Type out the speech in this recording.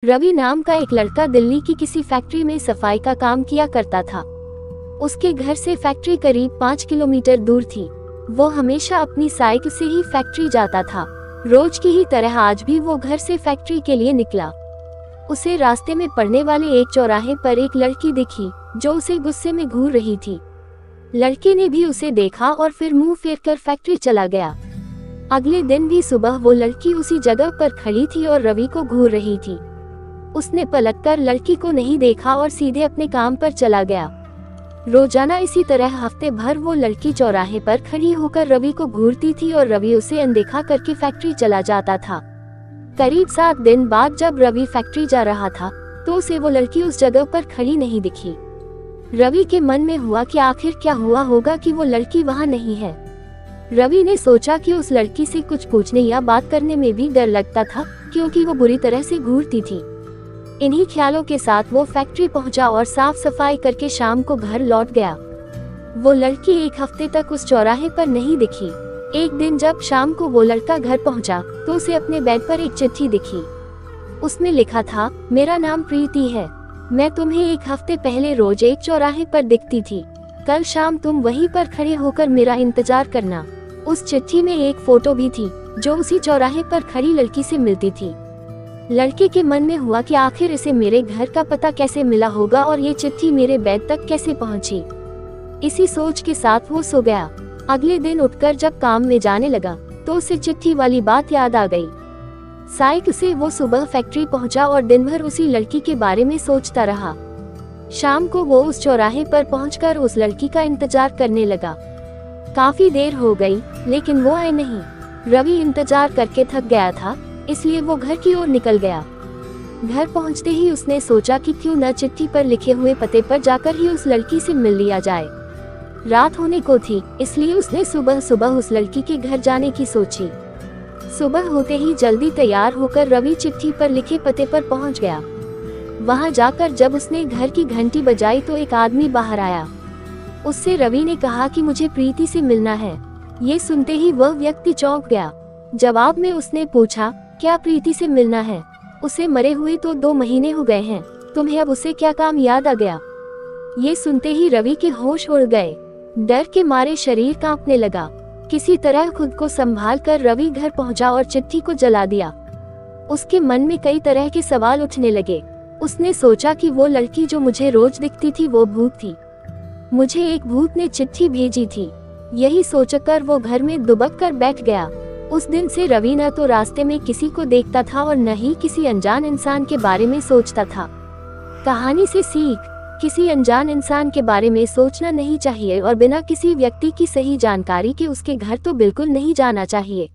रवि नाम का एक लड़का दिल्ली की किसी फैक्ट्री में सफाई का काम किया करता था। उसके घर से फैक्ट्री करीब 5 किलोमीटर दूर थी। वो हमेशा अपनी साइकिल से ही फैक्ट्री जाता था। रोज की ही तरह आज भी वो घर से फैक्ट्री के लिए निकला। उसे रास्ते में पड़ने वाले एक चौराहे पर एक लड़की दिखी जो उसे गुस्से में घूर रही थी। लड़के ने भी उसे देखा और फिर मुंह फेरकर फैक्ट्री चला गया। अगले दिन भी सुबह वो लड़की उसी जगह पर खड़ी थी और रवि को घूर रही थी। उसने पलटकर लड़की को नहीं देखा और सीधे अपने काम पर चला गया। रोजाना इसी तरह हफ्ते भर वो लड़की चौराहे पर खड़ी होकर रवि को घूरती थी और रवि उसे अनदेखा करके फैक्ट्री चला जाता था। करीब 7 दिन बाद जब रवि फैक्ट्री जा रहा था तो उसे वो लड़की उस जगह पर खड़ी नहीं दिखी। रवि के मन में हुआ कि आखिर क्या हुआ होगा कि वो लड़की वहाँ नहीं है। रवि ने सोचा कि उस लड़की से कुछ पूछने या बात करने में भी डर लगता था क्योंकि वो बुरी तरह से घूरती थी। इन्हीं ख्यालों के साथ वो फैक्ट्री पहुंचा और साफ सफाई करके शाम को घर लौट गया। वो लड़की एक हफ्ते तक उस चौराहे पर नहीं दिखी। एक दिन जब शाम को वो लड़का घर पहुंचा तो उसे अपने बेड पर एक चिट्ठी दिखी। उसमें लिखा था, मेरा नाम प्रीति है। मैं तुम्हें एक हफ्ते पहले रोज एक चौराहे पर दिखती थी। कल शाम तुम वहीं पर खड़े होकर मेरा इंतजार करना। उस चिट्ठी में एक फोटो भी थी जो उसी चौराहे पर खड़ी लड़की से मिलती थी। लड़के के मन में हुआ कि आखिर इसे मेरे घर का पता कैसे मिला होगा और ये चिट्ठी मेरे बेड तक कैसे पहुंची। इसी सोच के साथ वो सो गया। अगले दिन उठकर जब काम में जाने लगा तो उसे चिट्ठी वाली बात याद आ गई। साइकिल से वो सुबह फैक्ट्री पहुंचा और दिन भर उसी लड़की के बारे में सोचता रहा। शाम को वो उस चौराहे पर पहुंचकर उस लड़की का इंतजार करने लगा। काफी देर हो गई लेकिन वो आई नहीं। रवि इंतजार करके थक गया था इसलिए वो घर की ओर निकल गया। घर पहुंचते ही उसने सोचा कि क्यों न चिट्ठी पर लिखे हुए पते पर जाकर ही उस लड़की से मिल लिया जाए। रात होने को थी इसलिए उसने सुबह सुबह उस लड़की के घर जाने की सोची। सुबह होते ही जल्दी तैयार होकर रवि चिट्ठी पर लिखे पते पर पहुंच गया। वहां जाकर जब उसने घर की घंटी बजाई तो एक आदमी बाहर आया। उससे रवि ने कहा कि मुझे प्रीति से मिलना है। ये सुनते ही वह व्यक्ति चौंक गया। जवाब में उसने पूछा, क्या प्रीति से मिलना है? उसे मरे हुए तो 2 महीने हो गए हैं। तुम्हें अब उसे क्या काम याद आ गया? ये सुनते ही रवि के होश उड़ गए। डर के मारे शरीर कांपने लगा। किसी तरह खुद को संभाल कर रवि घर पहुंचा और चिट्ठी को जला दिया। उसके मन में कई तरह के सवाल उठने लगे। उसने सोचा कि वो लड़की जो मुझे रोज दिखती थी वो भूत थी। मुझे एक भूत ने चिट्ठी भेजी थी। यही सोचकर वो घर में दुबक कर बैठ गया। उस दिन से रवि न तो रास्ते में किसी को देखता था और न ही किसी अनजान इंसान के बारे में सोचता था। कहानी से सीख, किसी अनजान इंसान के बारे में सोचना नहीं चाहिए और बिना किसी व्यक्ति की सही जानकारी के उसके घर तो बिल्कुल नहीं जाना चाहिए।